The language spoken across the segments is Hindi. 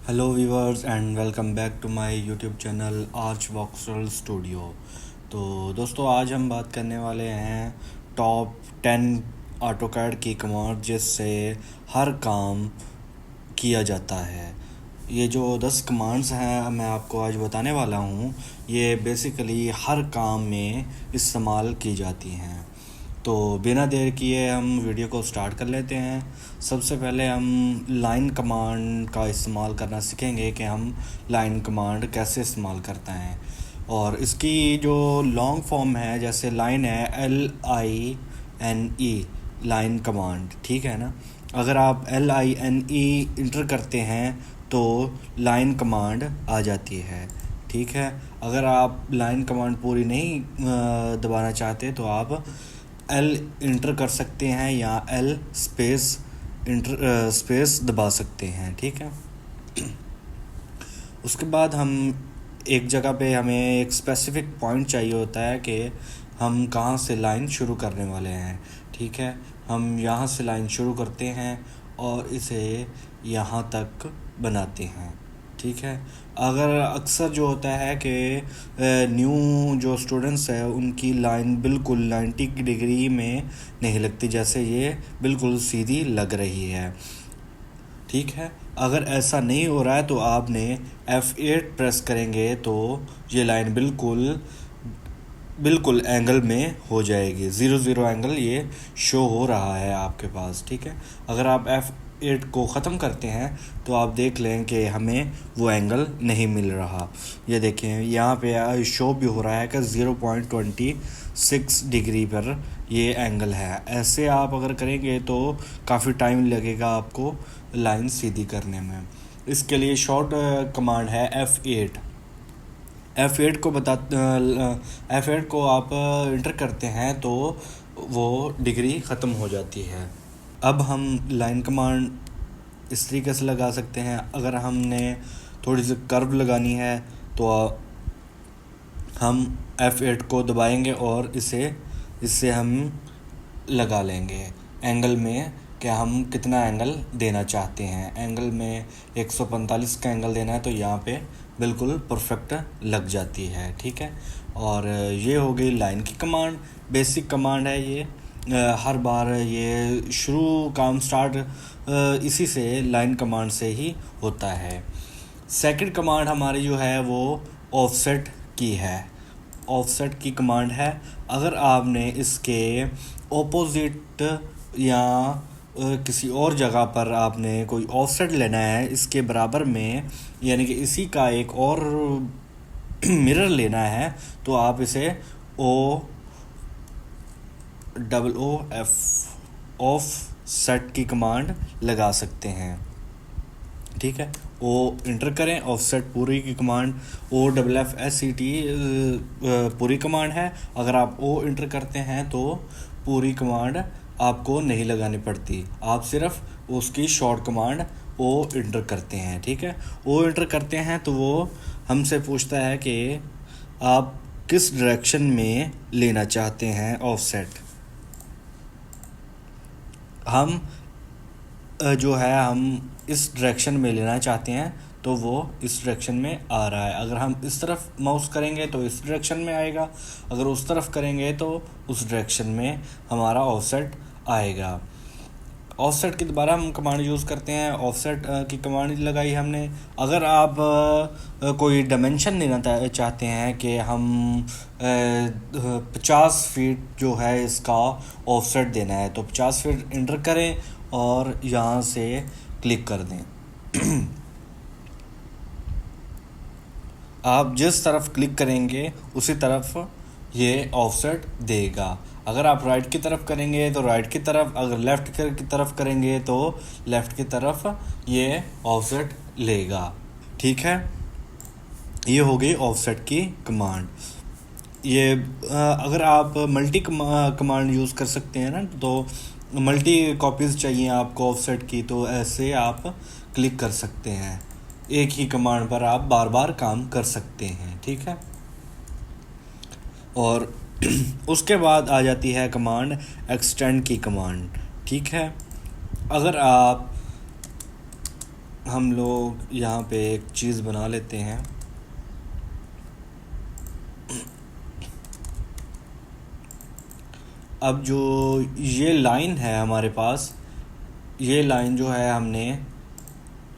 Hello viewers and welcome back to my YouTube channel arch वॉक्सरल स्टूडियो। तो दोस्तों आज हम बात करने वाले हैं टॉप 10 ऑटोकैड की कमांड जिससे हर काम किया जाता है। ये जो 10 कमांड्स हैं मैं आपको आज बताने वाला हूँ, ये बेसिकली हर काम में इस्तेमाल की जाती हैं। तो बिना देर किए हम वीडियो को स्टार्ट कर लेते हैं। सबसे पहले हम लाइन कमांड का इस्तेमाल करना सीखेंगे कि हम लाइन कमांड कैसे इस्तेमाल करते हैं। और इसकी जो लॉन्ग फॉर्म है, जैसे लाइन है LINE, लाइन कमांड, ठीक है ना। अगर आप LINE इंटर करते हैं तो लाइन कमांड आ जाती है, ठीक है। अगर आप लाइन कमांड पूरी नहीं दबाना चाहते तो आप L इंटर कर सकते हैं या L स्पेस दबा सकते हैं, ठीक है। उसके बाद हम एक जगह पे हमें एक स्पेसिफिक पॉइंट चाहिए होता है कि हम कहाँ से लाइन शुरू करने वाले हैं, ठीक है। हम यहाँ से लाइन शुरू करते हैं और इसे यहाँ तक बनाते हैं, ठीक है। अगर अक्सर जो होता है कि न्यू जो स्टूडेंट्स है उनकी लाइन बिल्कुल 90 डिग्री में नहीं लगती, जैसे ये बिल्कुल सीधी लग रही है, ठीक है। अगर ऐसा नहीं हो रहा है तो आपने F8 प्रेस करेंगे तो ये लाइन बिल्कुल एंगल में हो जाएगी। 0 एंगल ये शो हो रहा है आपके पास, ठीक है। अगर आप F8 को ख़त्म करते हैं तो आप देख लें कि हमें वो एंगल नहीं मिल रहा। ये देखें यहाँ पे शो भी हो रहा है कि 0.26 डिग्री पर ये एंगल है। ऐसे आप अगर करेंगे तो काफ़ी टाइम लगेगा आपको लाइन सीधी करने में। इसके लिए शॉर्ट कमांड है F8। F8 को F8 को आप इंटर करते हैं तो वो डिग्री ख़त्म हो जाती है। अब हम लाइन कमांड इस तरीके से लगा सकते हैं। अगर हमने थोड़ी सी कर्व लगानी है तो हम F8 को दबाएंगे और इससे हम लगा लेंगे एंगल में कि हम कितना एंगल देना चाहते हैं। एंगल में 145 का एंगल देना है तो यहाँ पे बिल्कुल परफेक्ट लग जाती है, ठीक है। और ये हो गई लाइन की कमांड, बेसिक कमांड है ये। हर बार ये शुरू काम स्टार्ट इसी से लाइन कमांड से ही होता है। सेकंड कमांड हमारी जो है वो ऑफसेट की है। ऑफसेट की कमांड है। अगर आपने इसके ऑपोजिट या किसी और जगह पर आपने कोई ऑफसेट लेना है इसके बराबर में, यानी कि इसी का एक और मिरर लेना है, तो आप इसे OOF ऑफ सेट की कमांड लगा सकते हैं, ठीक है। ओ इंटर करें, ऑफसेट पूरी की कमांड OFFSET पूरी कमांड है। अगर आप O इंटर करते हैं तो पूरी कमांड आपको नहीं लगानी पड़ती, आप सिर्फ उसकी शॉर्ट कमांड O इंटर करते हैं, ठीक है। O इंटर करते हैं तो वो हमसे पूछता है कि आप किस डायरेक्शन में लेना चाहते हैं ऑफसेट। हम जो है हम इस डायरेक्शन में लेना चाहते हैं तो वो इस डायरेक्शन में आ रहा है। अगर हम इस तरफ माउस करेंगे तो इस डायरेक्शन में आएगा, अगर उस तरफ करेंगे तो उस डायरेक्शन में हमारा ऑफसेट आएगा। ऑफसेट की दोबारा हम कमांड यूज़ करते हैं। ऑफसेट की कमांड लगाई हमने। अगर आप कोई डायमेंशन लेना चाहते हैं कि हम 50 फीट जो है इसका ऑफसेट देना है तो 50 फीट इंटर करें और यहाँ से क्लिक कर दें। आप जिस तरफ क्लिक करेंगे उसी तरफ ये ऑफसेट देगा। अगर आप राइट की तरफ करेंगे तो राइट की तरफ, अगर लेफ़्ट की तरफ करेंगे तो लेफ़्ट की तरफ ये ऑफसेट लेगा, ठीक है। ये हो गई ऑफसेट की कमांड। ये अगर आप मल्टी कमांड यूज़ कर सकते हैं ना, तो मल्टी कॉपीज़ चाहिए आपको ऑफसेट की, तो ऐसे आप क्लिक कर सकते हैं। एक ही कमांड पर आप बार बार काम कर सकते हैं, ठीक है। और उसके बाद आ जाती है कमांड एक्सटेंड की कमांड, ठीक है। अगर आप हम लोग यहाँ पे एक चीज़ बना लेते हैं। अब जो ये लाइन है हमारे पास, ये लाइन जो है हमने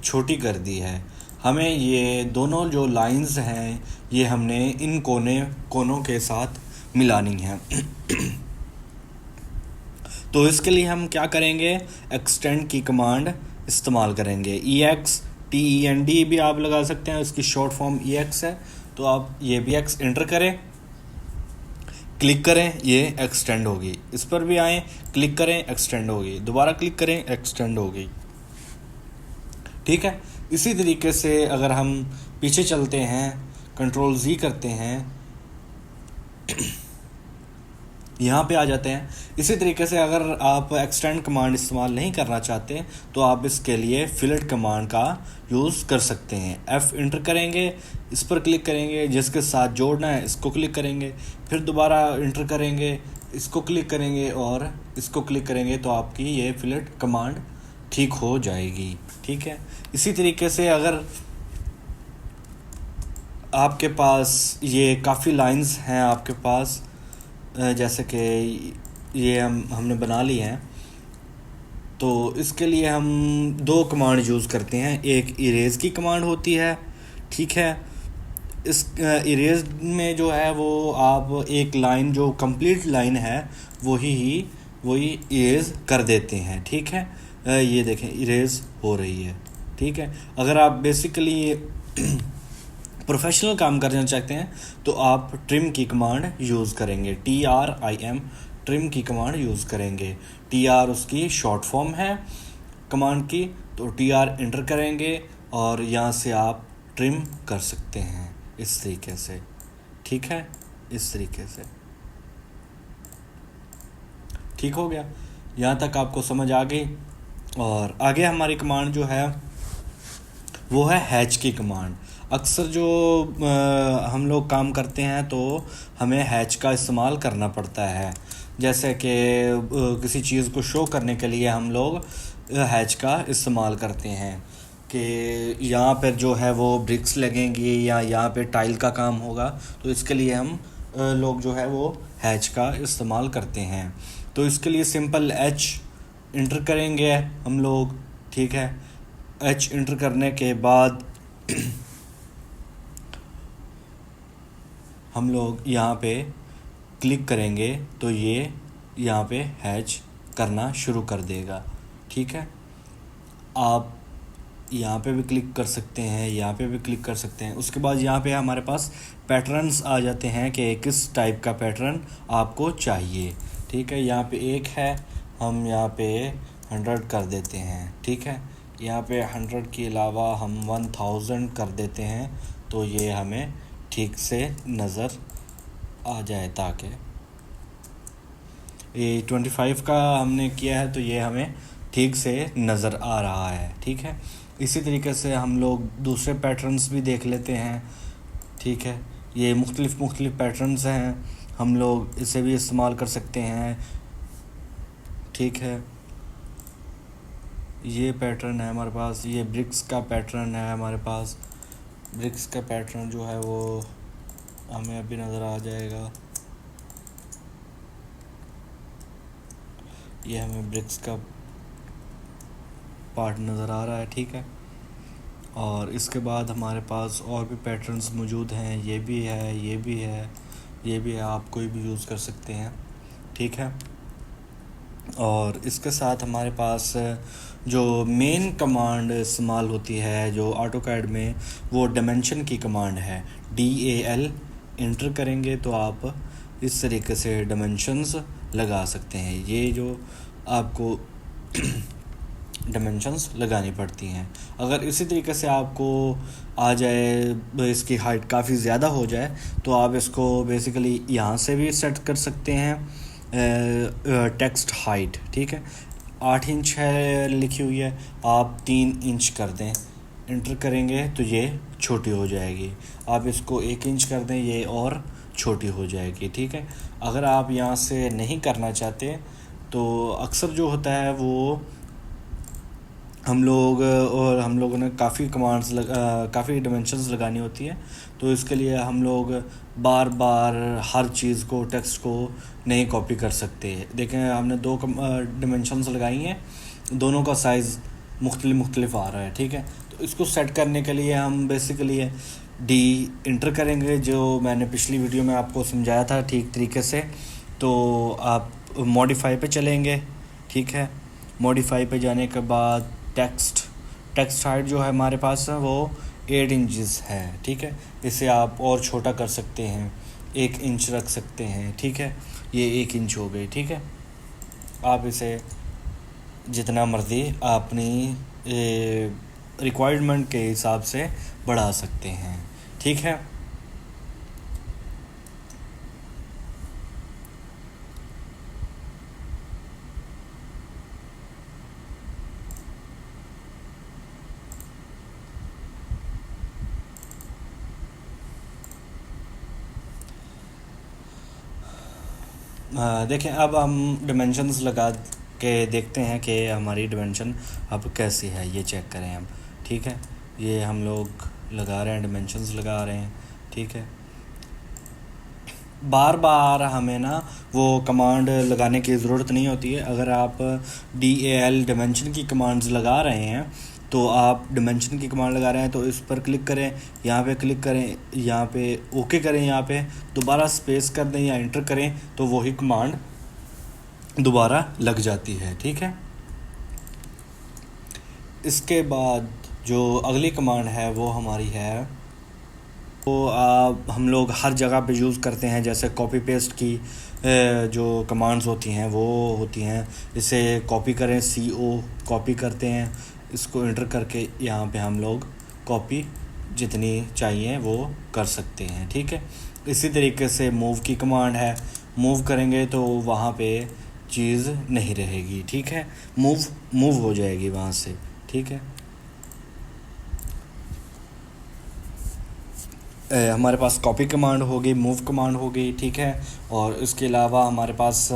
छोटी कर दी है। हमें ये दोनों जो लाइंस हैं ये हमने इन कोनों के साथ मिलानी है। तो इसके लिए हम क्या करेंगे, एक्सटेंड की कमांड इस्तेमाल करेंगे। EXTEND भी आप लगा सकते हैं, इसकी शॉर्ट फॉर्म EX है। तो आप ये भी एक्स एंटर करें, क्लिक करें, ये एक्सटेंड होगी। इस पर भी आएँ, क्लिक करें, एक्सटेंड होगी। दोबारा क्लिक करें, एक्सटेंड होगी। ठीक है। इसी तरीके से अगर हम पीछे चलते हैं, कंट्रोल Z करते हैं, यहाँ पे आ जाते हैं। इसी तरीके से अगर आप एक्सटेंड कमांड इस्तेमाल नहीं करना चाहते तो आप इसके लिए फिलेट कमांड का यूज़ कर सकते हैं। F इंटर करेंगे, इस पर क्लिक करेंगे, जिसके साथ जोड़ना है इसको क्लिक करेंगे, फिर दोबारा इंटर करेंगे, इसको क्लिक करेंगे और इसको क्लिक करेंगे, तो आपकी ये फिलेट कमांड ठीक हो जाएगी। ठीक है। इसी तरीके से अगर आपके पास ये काफ़ी लाइंस हैं आपके पास, जैसे कि ये हमने बना ली हैं, तो इसके लिए हम दो कमांड यूज़ करते हैं। एक इरेज की कमांड होती है, ठीक है। इस इरेज में जो है वो आप एक लाइन जो कंप्लीट लाइन है वही इरेज कर देते हैं। ठीक है। ये देखें इरेज हो रही है। ठीक है। अगर आप बेसिकली प्रोफेशनल काम करना चाहते हैं तो आप ट्रिम की कमांड यूज़ करेंगे, TRIM ट्रिम की कमांड यूज़ करेंगे। TR उसकी शॉर्ट फॉर्म है कमांड की, तो TR इंटर करेंगे और यहाँ से आप ट्रिम कर सकते हैं इस तरीके से। ठीक है, इस तरीके से। ठीक हो गया, यहाँ तक आपको समझ आ गई। और आगे हमारी कमांड जो है वो है हैच की कमांड। अक्सर जो हम लोग काम करते हैं तो हमें हैच का इस्तेमाल करना पड़ता है। जैसे कि किसी चीज़ को शो करने के लिए हम लोग हैच का इस्तेमाल करते हैं कि यहाँ पर जो है वो ब्रिक्स लगेंगी या यहाँ पे टाइल का काम होगा, तो इसके लिए हम लोग जो है वो हैच का इस्तेमाल करते हैं। तो इसके लिए सिंपल H इंटर करेंगे हम लोग। ठीक है। H इंटर करने के बाद हम लोग यहाँ पे क्लिक करेंगे तो ये यहाँ पे हैच करना शुरू कर देगा। ठीक है। आप यहाँ पे भी क्लिक कर सकते हैं, यहाँ पे भी क्लिक कर सकते हैं। उसके बाद यहाँ पे हमारे पास पैटर्न्स आ जाते हैं कि किस टाइप का पैटर्न आपको चाहिए। ठीक है। यहाँ पे एक है, हम यहाँ पे 100 कर देते हैं। ठीक है। यहाँ पे 100 के अलावा हम 1000 कर देते हैं, तो ये हमें ठीक से नज़र आ जाए। ताकि ये 25 का हमने किया है तो ये हमें ठीक से नज़र आ रहा है। ठीक है। इसी तरीके से हम लोग दूसरे पैटर्न्स भी देख लेते हैं। ठीक है। ये मुख्तलिफ़ पैटर्न्स हैं, हम लोग इसे भी इस्तेमाल कर सकते हैं। ठीक है। ये पैटर्न है हमारे पास, ये ब्रिक्स का पैटर्न है हमारे पास। ब्रिक्स का पैटर्न जो है वो हमें अभी नज़र आ जाएगा। ये हमें ब्रिक्स का पार्ट नज़र आ रहा है। ठीक है। और इसके बाद हमारे पास और भी पैटर्न्स मौजूद हैं, ये भी है, ये भी है, ये भी है, आप कोई भी यूज़ कर सकते हैं। ठीक है। और इसके साथ हमारे पास जो मेन कमांड इस्तेमाल होती है जो AutoCAD में, वो डायमेंशन की कमांड है। DAL इंटर करेंगे तो आप इस तरीके से डायमेंशंस लगा सकते हैं। ये जो आपको डायमेंशंस लगानी पड़ती हैं। अगर इसी तरीके से आपको आ जाए, इसकी हाइट काफ़ी ज़्यादा हो जाए, तो आप इसको बेसिकली यहाँ से भी सेट कर सकते हैं, टेक्स्ट हाइट। ठीक है। 8 इंच है लिखी हुई है, आप 3 इंच कर दें, इंटर करेंगे तो ये छोटी हो जाएगी। आप इसको 1 इंच कर दें, ये और छोटी हो जाएगी। ठीक है। अगर आप यहाँ से नहीं करना चाहते तो अक्सर जो होता है वो हम लोगों ने काफ़ी काफ़ी डिमेंशंस लगानी होती है, तो इसके लिए हम लोग बार बार हर चीज़ को, टेक्स्ट को नहीं कॉपी कर सकते। देखें, हमने दो डिमेंशंस लगाई हैं, दोनों का साइज़ मुख्तलिफ आ रहा है, ठीक है। तो इसको सेट करने के लिए हम बेसिकली डी इंटर करेंगे, जो मैंने पिछली वीडियो में आपको समझाया था ठीक तरीके से। तो आप मॉडिफाई पे चलेंगे, ठीक है। मॉडिफाई पे जाने के बाद टेक्स्ट हाइट जो है हमारे पास है वो 8 इंचज़ है, ठीक है। इसे आप और छोटा कर सकते हैं, 1 इंच रख सकते हैं, ठीक है। ये 1 इंच हो गई, ठीक है। आप इसे जितना मर्ज़ी अपनी रिक्वायरमेंट के हिसाब से बढ़ा सकते हैं, ठीक है। देखें, अब हम डिमेंशंस लगा के देखते हैं कि हमारी डिमेंशन अब कैसी है, ये चेक करें हम, ठीक है। ये हम लोग लगा रहे हैं, डिमेंशंस लगा रहे हैं, ठीक है। बार बार हमें ना वो कमांड लगाने की ज़रूरत नहीं होती है। अगर आप DAL डिमेंशन की कमांड्स लगा रहे हैं, तो आप डिमेंशन की कमांड लगा रहे हैं तो इस पर क्लिक करें, यहाँ पे क्लिक करें, यहाँ पे ओके करें, यहाँ पे दोबारा स्पेस कर दें या इंटर करें, तो वही कमांड दोबारा लग जाती है, ठीक है। इसके बाद जो अगली कमांड है वो हमारी है, तो हम लोग हर जगह पे यूज़ करते हैं, जैसे कॉपी पेस्ट की जो कमांड्स होती हैं वो होती हैं। इसे कॉपी करें, CO कॉपी करते हैं, इसको इंटर करके यहाँ पे हम लोग कॉपी जितनी चाहिए वो कर सकते हैं, ठीक है। इसी तरीके से मूव की कमांड है, मूव करेंगे तो वहाँ पे चीज़ नहीं रहेगी, ठीक है। मूव हो जाएगी वहाँ से, ठीक है। हमारे पास कॉपी कमांड हो गई, मूव कमांड हो गई, ठीक है। और इसके अलावा हमारे पास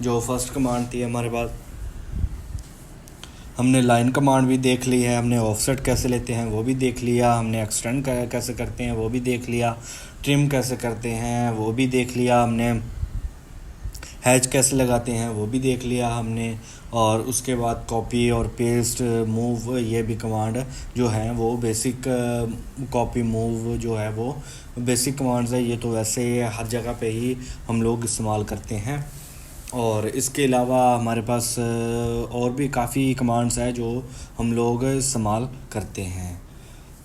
जो फर्स्ट कमांड थी हमारे पास, हमने लाइन कमांड भी देख ली है, हमने ऑफसेट कैसे लेते हैं वो भी देख लिया, हमने एक्सटेंड कैसे करते हैं वो भी देख लिया, ट्रिम कैसे करते हैं वो भी देख लिया हमने, हैच कैसे लगाते हैं वो भी देख लिया हमने। और उसके बाद कॉपी और पेस्ट, मूव, ये भी कमांड जो है वो बेसिक, कॉपी मूव जो है वो बेसिक कमांड्स है। ये तो वैसे हर जगह पे ही हम लोग इस्तेमाल करते हैं। और इसके अलावा हमारे पास और भी काफ़ी कमांड्स हैं जो हम लोग इस्तेमाल करते हैं।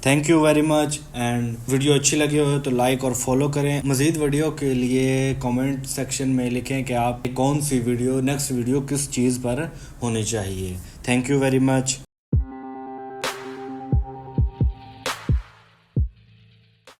Thank you very much. And video अच्छी लगी हो तो लाइक और फॉलो करें। मज़ीद वीडियो के लिए कमेंट सेक्शन में लिखें कि आप कौन सी वीडियो, नेक्स्ट वीडियो किस चीज़ पर होनी चाहिए। Thank you very much.